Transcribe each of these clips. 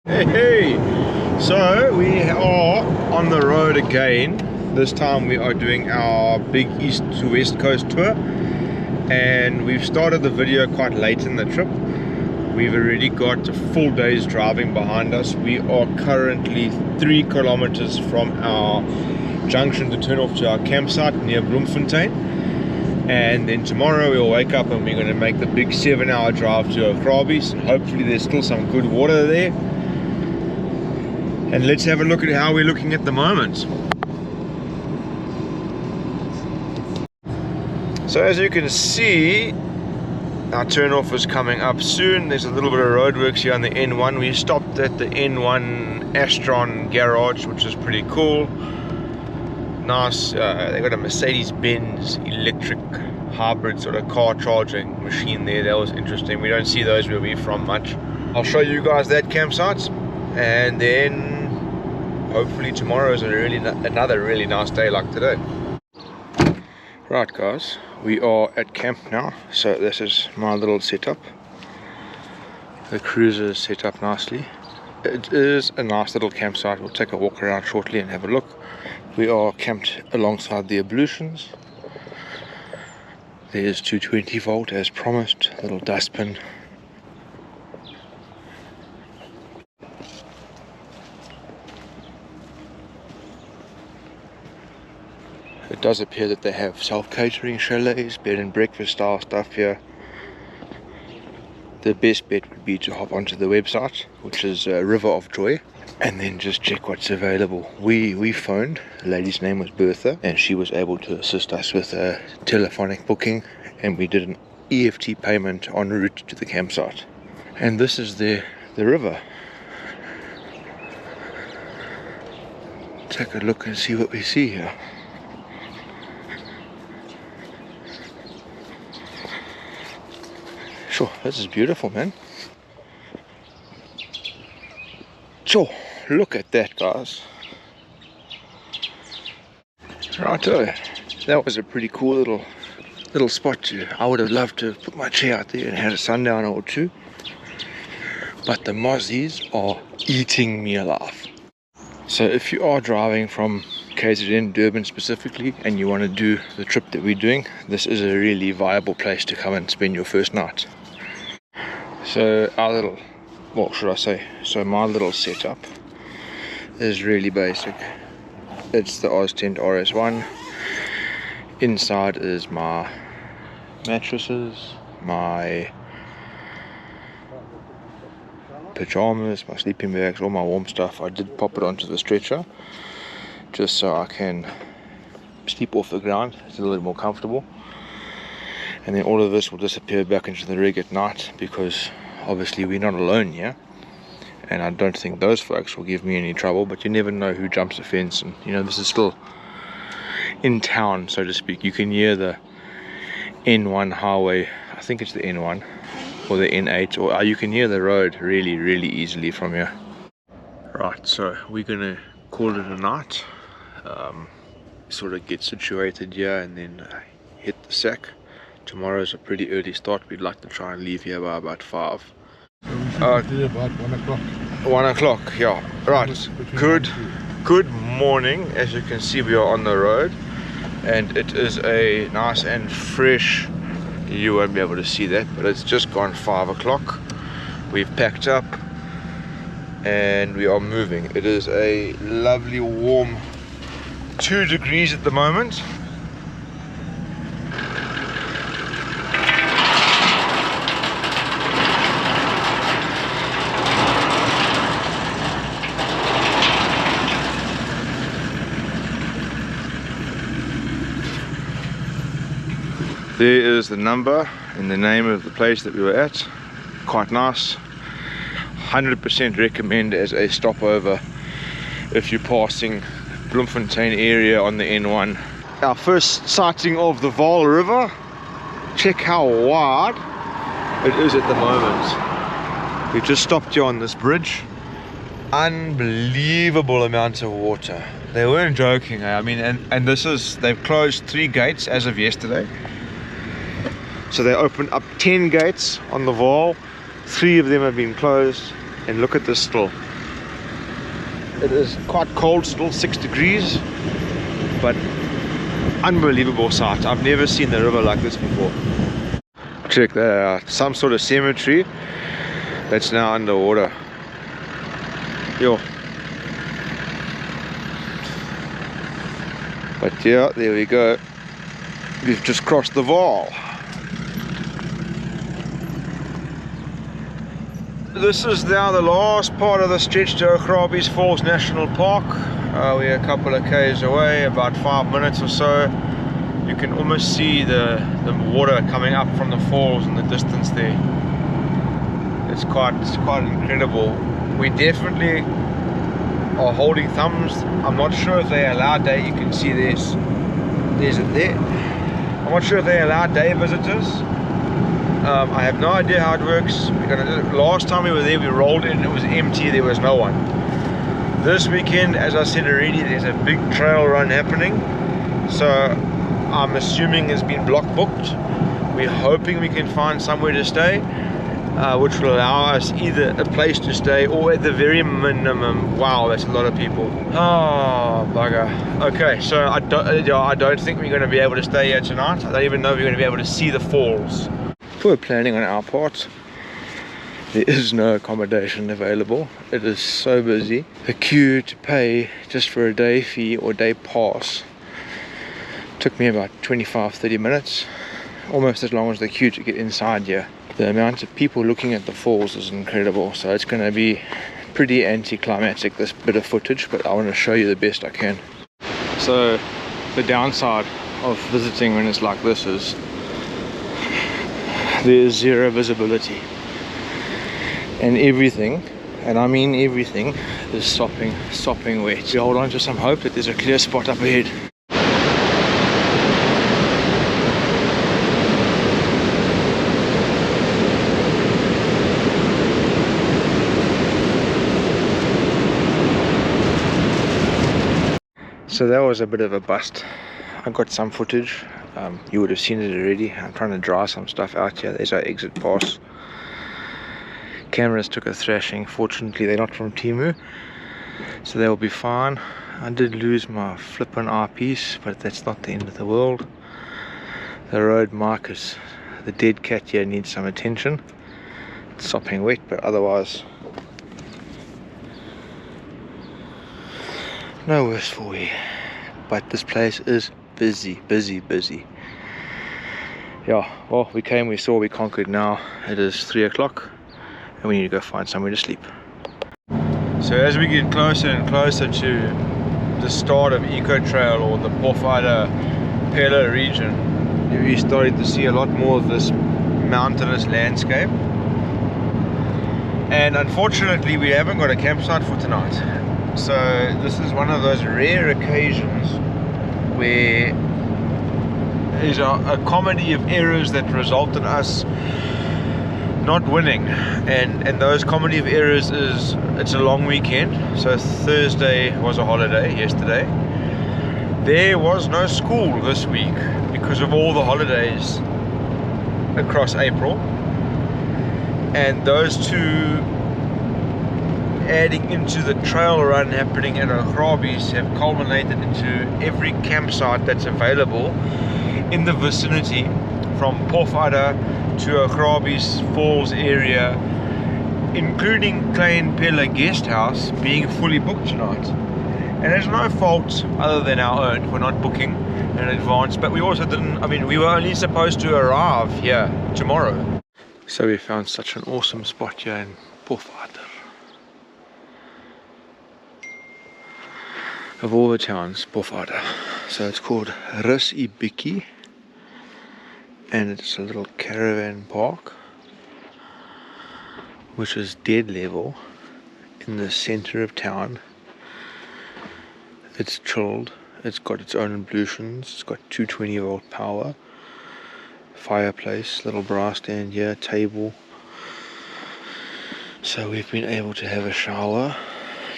Hey, so we are on the road again. This time we are doing our big east to west coast tour, and we've started the video quite late in the trip. We've already got a full day's driving behind us. We are currently 3 kilometers from our junction to turn off to our campsite near Bloemfontein, and then tomorrow we'll wake up and we're going to make the big 7-hour drive to Augrabies, and hopefully there's still some good water there. And let's have a look at how we're looking at the moment. So as you can see, our turn-off is coming up soon. There's a little bit of roadworks here on the N1. We stopped at the N1 Astron garage, which is pretty cool. Nice. They got a Mercedes-Benz electric hybrid sort of car charging machine there. That was interesting. We don't see those where we're from much. I'll show you guys that campsite, and then hopefully tomorrow is another really nice day like today. Right guys, we are at camp now. So this is my little setup. The cruiser is set up nicely. It is a nice little campsite. We'll take a walk around shortly and have a look. We are camped alongside the ablutions. There's 220 volt as promised, little dustbin. It does appear that they have self-catering chalets, bed and breakfast style stuff here. The best bet would be to hop onto the website, which is River of Joy, and then just check what's available. We phoned, the lady's name was Bertha, and she was able to assist us with a telephonic booking, and we did an EFT payment en route to the campsite. And this is the river. Take a look and see what we see here. Sure, this is beautiful, man. Sure, look at that, guys. Righto, that was a pretty cool little spot too. I would have loved to put my chair out there and had a sundowner or two, but the mozzies are eating me alive. So if you are driving from KZN, Durban specifically, and you want to do the trip that we're doing, this is a really viable place to come and spend your first night. So our little, what should I say, so my little setup is really basic. It's the Oz Tent RS1. Inside is my mattresses, my pajamas, my sleeping bags, all my warm stuff. I did pop it onto the stretcher just so I can sleep off the ground. It's a little bit more comfortable. And then all of this will disappear back into the rig at night, because obviously we're not alone here, and I don't think those folks will give me any trouble, but you never know who jumps the fence. And you know, this is still in town, so to speak. You can hear the N1 highway, I think it's the N1 or the N8, or you can hear the road really easily from here. Right, so we're gonna call it a night, sort of get situated here and then hit the sack. Tomorrow's a pretty early start. We'd like to try and leave here by about 5. About 1 o'clock. 1 o'clock, yeah. Right. Good morning. As you can see, we are on the road, and it is a nice and fresh. You won't be able to see that, but it's just gone 5 o'clock. We've packed up and we are moving. It is a lovely warm 2 degrees at the moment. There is the number and the name of the place that we were at. Quite nice. 100% recommend as a stopover if you're passing Bloemfontein area on the N1. Our first sighting of the Vaal River. Check how wide it is at the moment. We just stopped here on this bridge. Unbelievable amount of water. They weren't joking. I mean, and this is, they've closed 3 gates as of yesterday. So they opened up 10 gates on the Vaal. 3 of them have been closed, and look at this still. It is quite cold still, 6 degrees, but unbelievable sight. I've never seen the river like this before. Check that out, some sort of cemetery that's now underwater. Yo. But yeah, there we go. We've just crossed the Vaal. This is now the last part of the stretch to Augrabies National Park. We're a couple of k's away, about 5 minutes or so. You can almost see the water coming up from the falls in the distance there. It's quite incredible. We definitely are holding thumbs. I'm not sure if they allow day. You can see there's it there. I'm not sure if they allow day visitors. I have no idea how it works. Last time we were there, we rolled in, it was empty, there was no one. This weekend, as I said already, there's a big trail run happening, so I'm assuming it's been block booked. We're hoping we can find somewhere to stay, which will allow us either a place to stay or at the very minimum, wow, that's a lot of people. Oh bugger. Okay, so I don't think we're going to be able to stay here tonight. I don't even know if we're going to be able to see the falls. We're planning on our part. There is no accommodation available. It is so busy. The queue to pay just for a day fee or day pass took me about 25-30 minutes, almost as long as the queue to get inside here. The amount of people looking at the falls is incredible, so it's going to be pretty anticlimactic, this bit of footage, but I want to show you the best I can. So the downside of visiting when it's like this is there is zero visibility, and everything, and I mean everything, is sopping wet. We hold on to some hope that there's a clear spot up ahead. So that was a bit of a bust. I got some footage. You would have seen it already. I'm trying to dry some stuff out here. There's our exit pass. Cameras took a thrashing. Fortunately, they're not from Temu, so they'll be fine. I did lose my flippin' eyepiece, but that's not the end of the world. The road markers, the dead cat here needs some attention. It's sopping wet, but otherwise, no worse for wear. But this place is busy. Yeah, well, we came, we saw, we conquered. Now it is 3 o'clock and we need to go find somewhere to sleep. So as we get closer and closer to the start of Eco Trail, or the Pofadder region, we're starting to see a lot more of this mountainous landscape. And unfortunately we haven't got a campsite for tonight. So this is one of those rare occasions where there's a comedy of errors that result in us not winning, and those comedy of errors is, it's a long weekend. So Thursday was a holiday, yesterday. There was no school this week because of all the holidays across April, and those two adding into the trail run happening at Augrabies have culminated into every campsite that's available in the vicinity from Pofadder to Augrabies Falls area, including Klein Pella Guest House, being fully booked tonight. And it's no fault other than our own. We're not booking in advance, but we also didn't, I mean, we were only supposed to arrive here tomorrow. So we found such an awesome spot here in Pofadder. Of all the towns, Pofadder. So it's called Rus Ibiki, and it's a little caravan park which is dead level in the center of town. It's chilled, it's got its own ablutions, it's got 220-volt power, fireplace, little brass stand here, table. So we've been able to have a shower,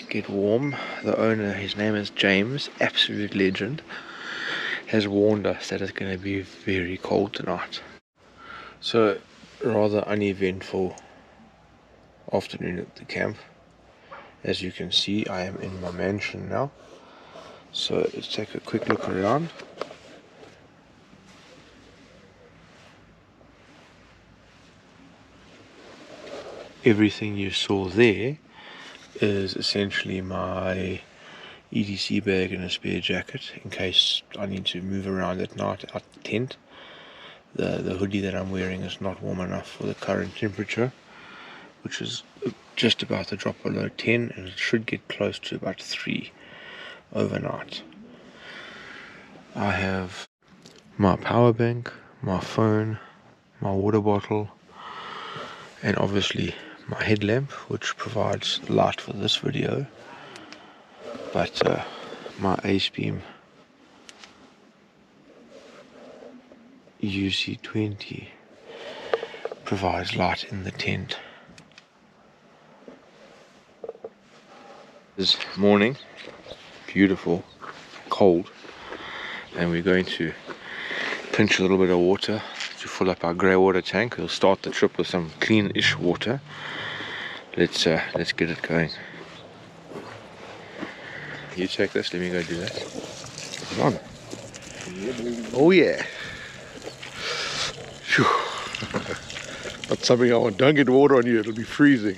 get warm. The owner, his name is James, absolute legend, has warned us that it's going to be very cold tonight. So rather uneventful afternoon at the camp, As you can see, I am in my mansion now. So let's take a quick look around. Everything you saw there is essentially my EDC bag and a spare jacket in case I need to move around at night out the tent. The hoodie that I'm wearing is not warm enough for the current temperature, which is just about to drop below 10, and it should get close to about 3 overnight. I have my power bank, my phone, my water bottle, and obviously my headlamp, which provides light for this video, but my Ace Beam UC20 provides light in the tent. This morning, beautiful, cold, and we're going to pinch a little bit of water to fill up our grey water tank. We'll start the trip with some clean-ish water. Let's get it going. You take this, let me go do that. Come on. Oh yeah. Phew. That's something I want. Don't get water on you, it'll be freezing.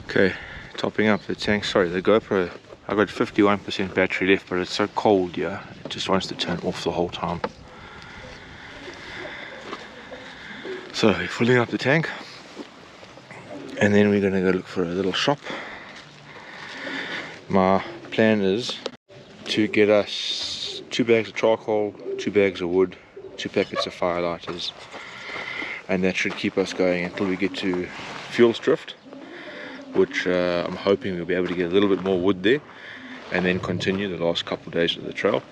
Okay, topping up the tank. Sorry, the GoPro, I got 51% battery left, but it's so cold here, it just wants to turn off the whole time. So we're filling up the tank, and then we're gonna go look for a little shop. My plan is to get us 2 bags of charcoal, 2 bags of wood, 2 packets of firelighters, and that should keep us going until we get to Fuels Drift, which I'm hoping we'll be able to get a little bit more wood there and then continue the last couple of days of the trail.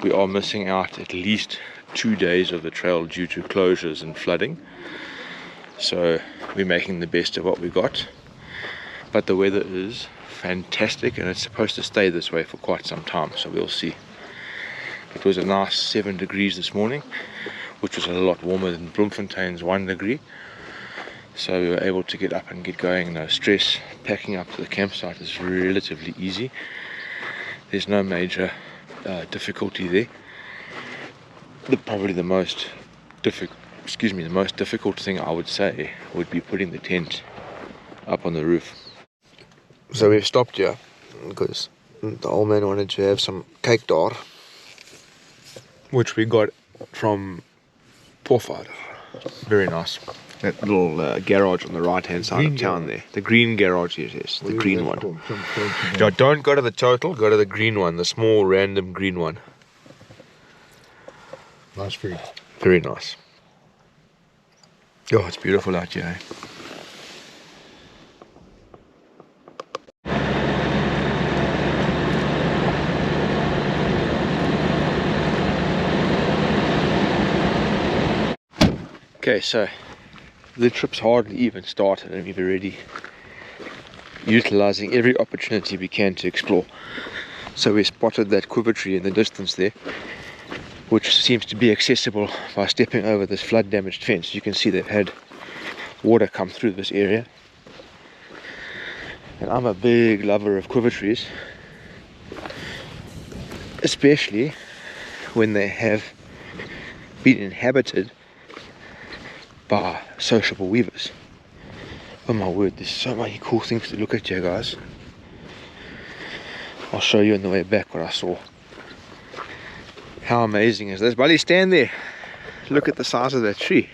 We are missing out at least 2 days of the trail due to closures and flooding, so we're making the best of what we got. But the weather is fantastic, and it's supposed to stay this way for quite some time, so we'll see. It was a nice 7 degrees this morning, which was a lot warmer than Bloemfontein's 1 degree, so we were able to get up and get going. No stress. Packing up to the campsite is relatively easy. There's no major difficulty there. Probably the most difficult thing I would say would be putting the tent up on the roof. So we've stopped here because the old man wanted to have some cake dar, which we got from Pofadder. Very nice. That little garage on the right hand side of town there. The green garage, yes, the green one. Don't go to the total, go to the green one, the small random green one. Nice food. Very nice. Oh, it's beautiful out here. Okay, so the trip's hardly even started and we've already utilizing every opportunity we can to explore. So we spotted that quiver tree in the distance there, which seems to be accessible by stepping over this flood damaged fence. You can see they've had water come through this area, and I'm a big lover of quiver trees, especially when they have been inhabited by sociable weavers. Oh my word, there's so many cool things to look at here, guys. I'll show you on the way back what I saw. How amazing is this? Buddy, stand there. Look at the size of that tree.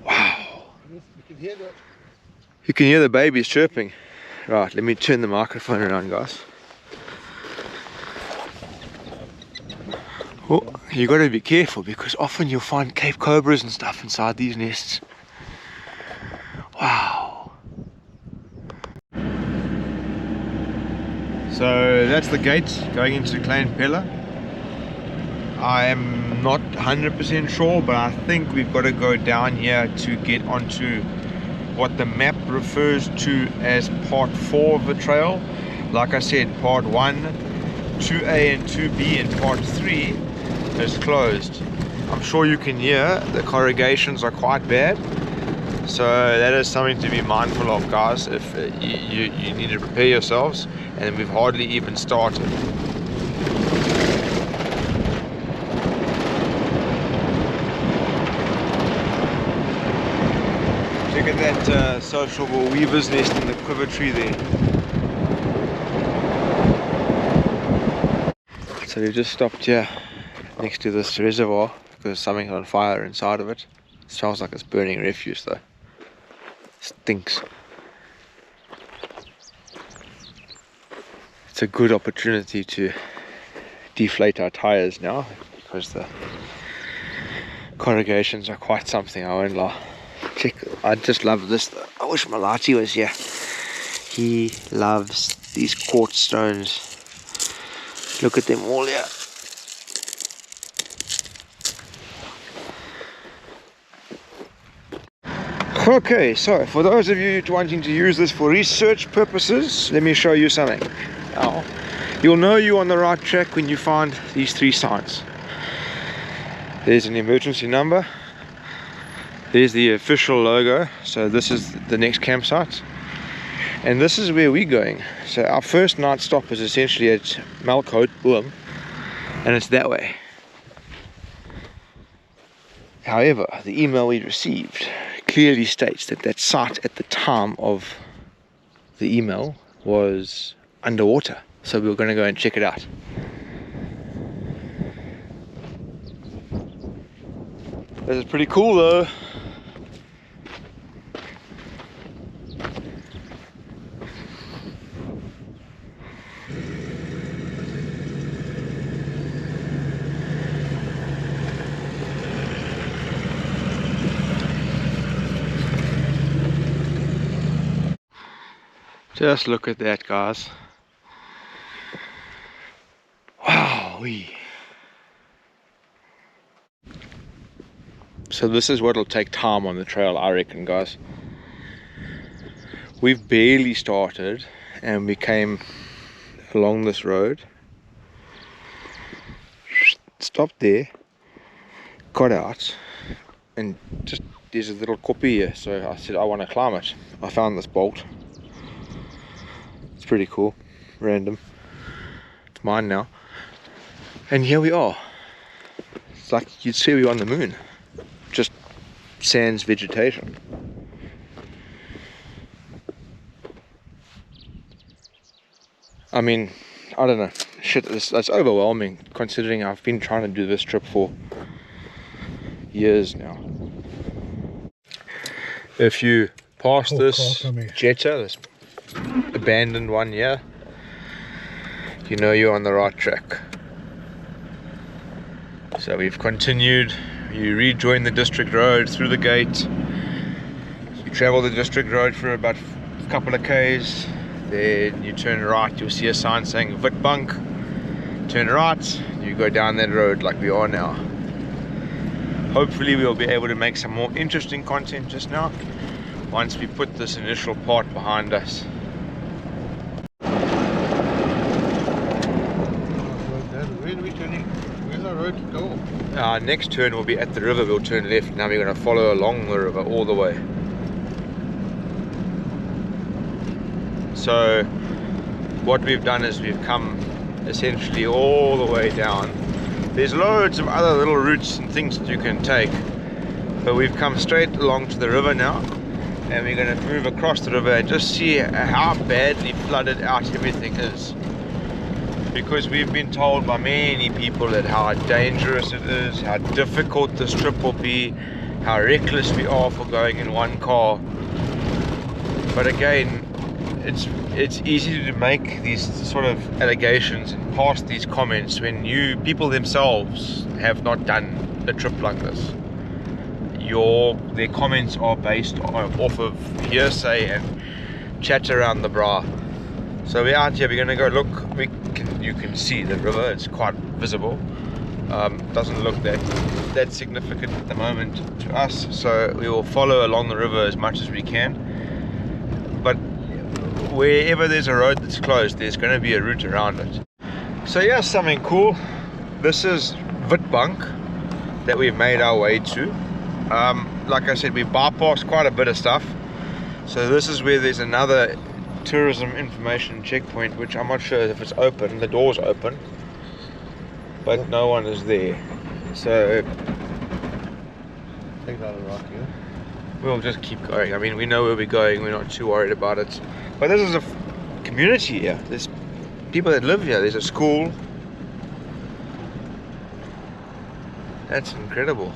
Wow. You can hear the babies chirping. Right, let me turn the microphone around, guys. Oh, you got to be careful because often you'll find Cape Cobras and stuff inside these nests. Wow. So that's the gate going into Klein Pella. I am not 100% sure, but I think we've got to go down here to get onto what the map refers to as part 4 of the trail. Like I said, part 1 2A and 2B in part 3 is closed. I'm sure you can hear the corrugations are quite bad, so that is something to be mindful of, guys, if you need to prepare yourselves, and we've hardly even started. Look at that sociable weaver's nest in the quiver tree there. So we've just stopped here next to this reservoir because something's on fire inside of it. It smells like it's burning refuse though. Stinks. It's a good opportunity to deflate our tires now because the corrugations are quite something, I won't lie. Check, I just love this though. I wish Malachi was here. He loves these quartz stones. Look at them all here. Okay, so for those of you wanting to use this for research purposes, let me show you something. Now, you'll know you're on the right track when you find these 3 signs. There's an emergency number. There's the official logo. So this is the next campsite. And this is where we're going. So our first night stop is essentially at Malcote, Boom, and it's that way. However, the email we received clearly states that that site at the time of the email was underwater. So we were going to go and check it out. This is pretty cool though. Just look at that, guys. Wow-wee. So this is what'll take time on the trail, I reckon, guys. We've barely started and we came along this road, stopped there, got out, and just there's a little koppie here, so I said I want to climb it. I found this bolt. It's pretty cool, random. It's mine now. And here we are. It's like you'd say we were on the moon. Just sans vegetation. I mean, I don't know. Shit, that's overwhelming considering I've been trying to do this trip for years now. If you pass this Jetta, this abandoned one here, you know you're on the right track. So we've continued, you rejoin the district road through the gate, you travel the district road for about a couple of k's, then you turn right, you'll see a sign saying Witbank, turn right, you go down that road like we are now. Hopefully we'll be able to make some more interesting content just now once we put this initial part behind us. Where are we turning? Where's the road to go? Our next turn will be at the river. We'll turn left. Now we're going to follow along the river all the way. So what we've done is we've come essentially all the way down. There's loads of other little routes and things that you can take, but we've come straight along to the river now, and we're going to move across the river and just see how badly flooded out everything is. Because we've been told by many people that how dangerous it is, how difficult this trip will be, how reckless we are for going in one car. But again, it's easy to make these sort of allegations and pass these comments when people themselves have not done a trip like this. Their comments are based off of hearsay and chat around the bra. So we're out here, we're going to go look. You can see the river, it's quite visible. Doesn't look that significant at the moment to us, so we will follow along the river as much as we can. But wherever there's a road that's closed, there's going to be a route around it. So here's something cool. This is Witbank that we've made our way to. Like I said, we bypassed quite a bit of stuff. So this is where there's another tourism information checkpoint, which I'm not sure if it's open. The door's open, but no one is there. So Take that rock here. we'll just keep going. I mean, we know where we're going. We're not too worried about it. But this is a community here. There's people that live here. There's a school. That's incredible.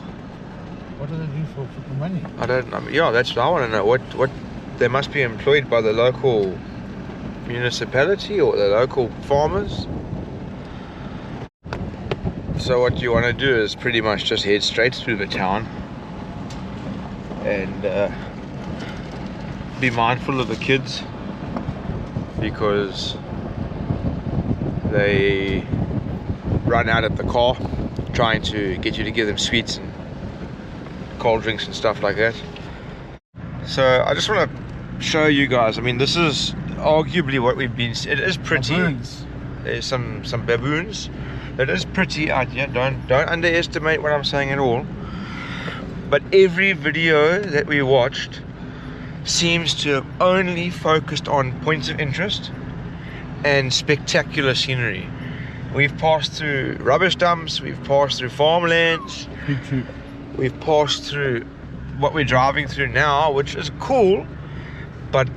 What do they do for money? I don't know. Yeah, that's what I want to know. What they must be employed by the local municipality or the local farmers. So what you want to do is pretty much just head straight through the town and be mindful of the kids, because they run out of the car trying to get you to give them sweets and cold drinks and stuff like that. So I just want to show you guys. I mean, this is arguably what we've been. It is pretty. Baboons. There's some baboons. It is pretty out here. Don't underestimate what I'm saying at all. But every video that we watched seems to have only focused on points of interest and spectacular scenery. We've passed through rubbish dumps, we've passed through farmlands, we've passed through what we're driving through now, which is cool, but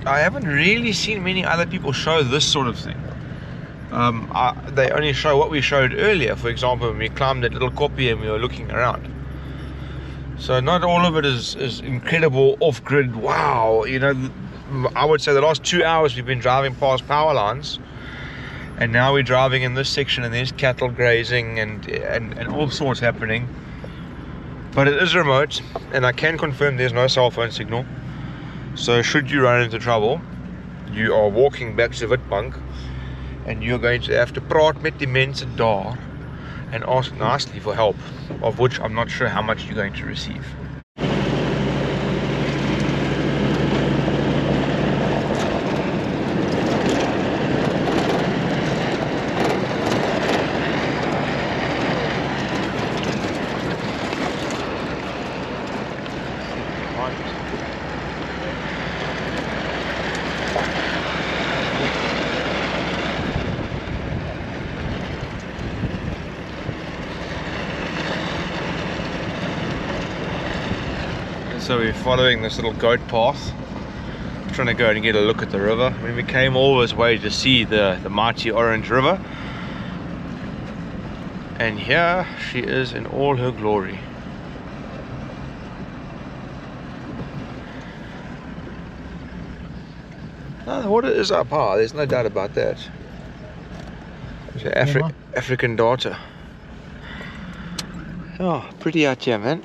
I haven't really seen many other people show this sort of thing. They only show what we showed earlier. For example, when we climbed that little koppie and we were looking around. So not all of it is incredible off-grid, wow. You know, I would say the last 2 hours we've been driving past power lines, and now we're driving in this section and there's cattle grazing and all sorts happening. But it is remote, and I can confirm there's no cell phone signal. So should you run into trouble, you are walking back to Witbank and you're going to have to praat met die mense daar and ask nicely for help, of which I'm not sure how much you're going to receive. So we're following this little goat path, trying to go and get a look at the river. I mean, we came all this way to see the mighty Orange River, and here she is in all her glory. Now, the water is up high, there's no doubt about that. It's African data. Oh, pretty out here, man.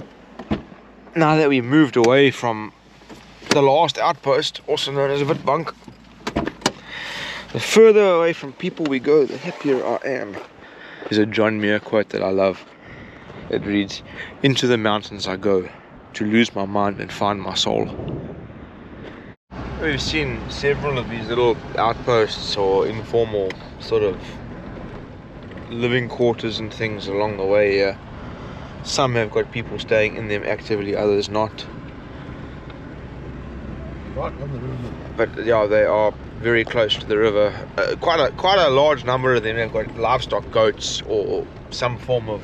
Now that we moved away from the last outpost, also known as Witbank, the further away from people we go, the happier I am. There's a John Muir quote that I love. It reads, "Into the mountains I go, to lose my mind and find my soul." We've seen several of these little outposts or informal sort of living quarters and things along the way here. Some have got people staying in them actively, others not. Right on the river. But yeah, they are very close to the river. Quite a large number of them have got livestock, goats, or some form of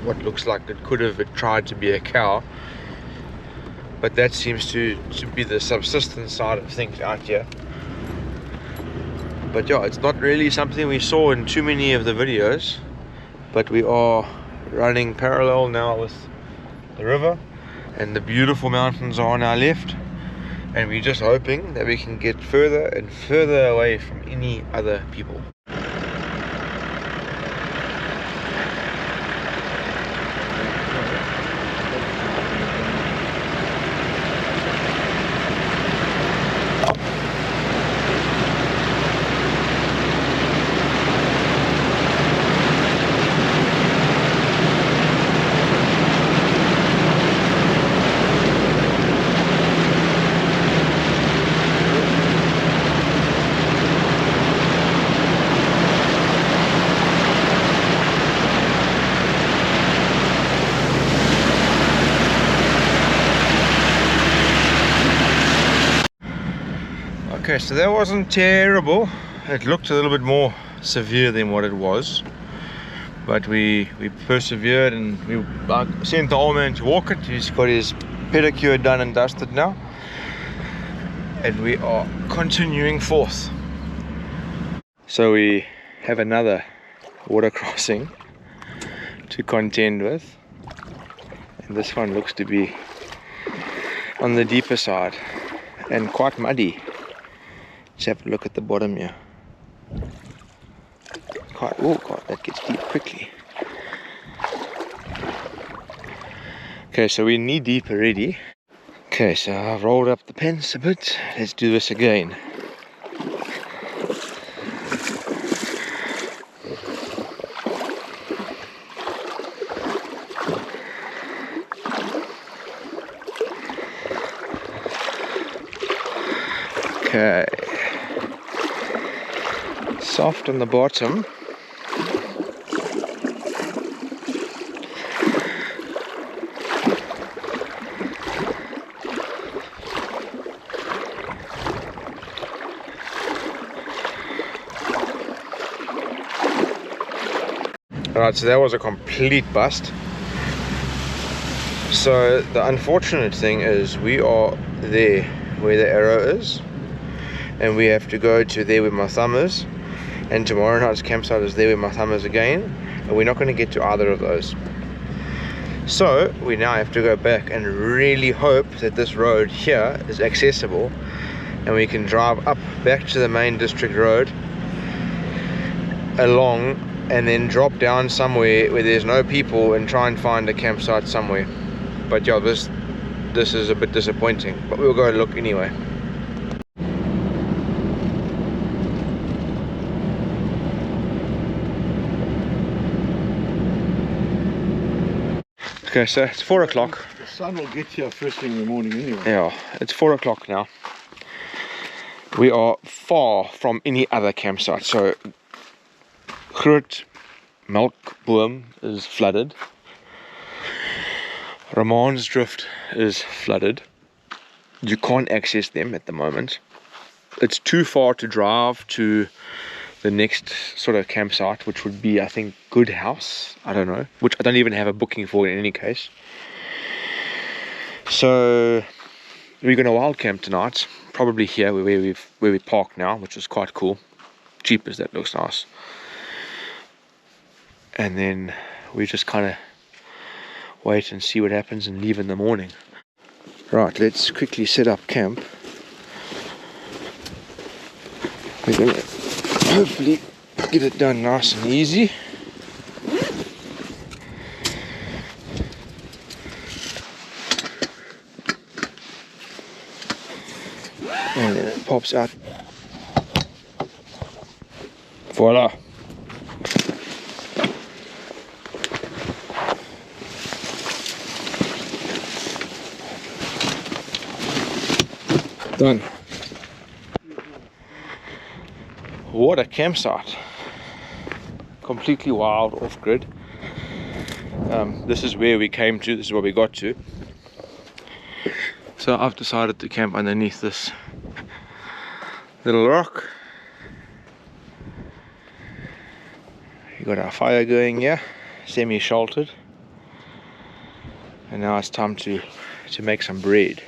what looks like it could have tried to be a cow. But that seems to be the subsistence side of things out here. But yeah, it's not really something we saw in too many of the videos. But we are running parallel now with the river, and the beautiful mountains are on our left, and we're just hoping that we can get further and further away from any other people. Okay, so that wasn't terrible. It looked a little bit more severe than what it was, but we persevered, and we sent the old man to walk it. He's got his pedicure done and dusted now, and we are continuing forth. So we have another water crossing to contend with, and this one looks to be on the deeper side and quite muddy. Let's have a look at the bottom here. Oh god, that gets deep quickly. Okay, so we're knee deep already. Okay, so I've rolled up the pants a bit. Let's do this again. Okay, soft on the bottom. Alright, so that was a complete bust. So the unfortunate thing is we are there where the arrow is, and we have to go to there where my thumb is, and tomorrow night's campsite is there where my thumb is again, and we're not going to get to either of those. So we now have to go back and really hope that this road here is accessible, and we can drive up back to the main district road along, and then drop down somewhere where there's no people and try and find a campsite somewhere. But yeah, this is a bit disappointing, but we'll go look anyway. Okay, so it's 4 o'clock. The sun will get here first thing in the morning anyway. Yeah, it's 4 o'clock now. We are far from any other campsite. So Groot Melkboom is flooded. Ramansdrift is flooded. You can't access them at the moment. It's too far to drive to the next sort of campsite, which would be, I think, Good House. I don't know, which I don't even have a booking for in any case. So we're going to wild camp tonight, probably here where we park now, which is quite cool. Cheap as that looks nice. And then we just kind of wait and see what happens and leave in the morning. Right, let's quickly set up camp. We're gonna hopefully get it done nice and easy. And then it pops out. Voila! Done. What a campsite. Completely wild, off grid. This is where we came to, this is where we got to. So I've decided to camp underneath this little rock. We got our fire going here, semi-sheltered. And now it's time to make some bread.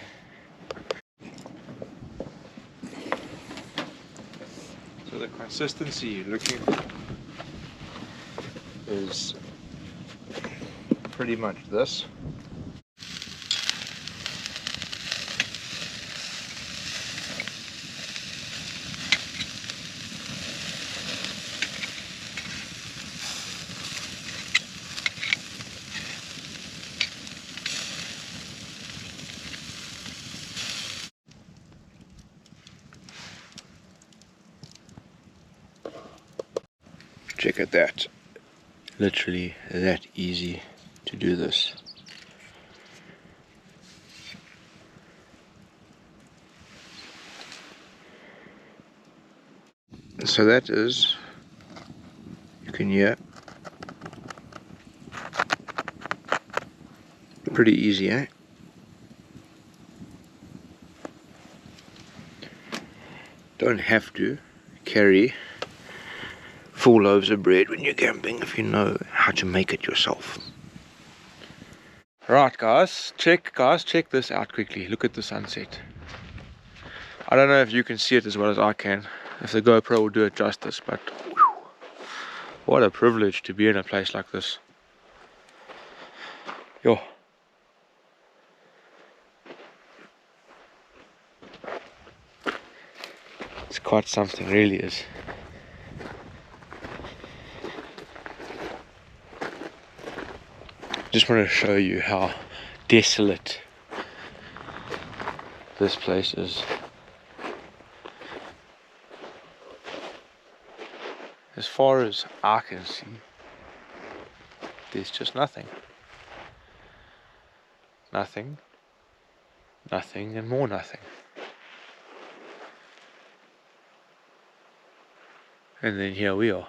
So the consistency you're looking for is pretty much this. Check at that. Literally that easy to do this. So that is, you can hear, pretty easy, eh? don't have to carry full loaves of bread when you're camping if you know how to make it yourself. Right guys, check this out quickly. Look at the sunset. I don't know if you can see it as well as I can, if the GoPro will do it justice, but whew, what a privilege to be in a place like this. Yo. It's quite something, really is. Just want to show you how desolate this place is. As far as I can see, there's just nothing. Nothing, nothing, and more nothing. And then here we are.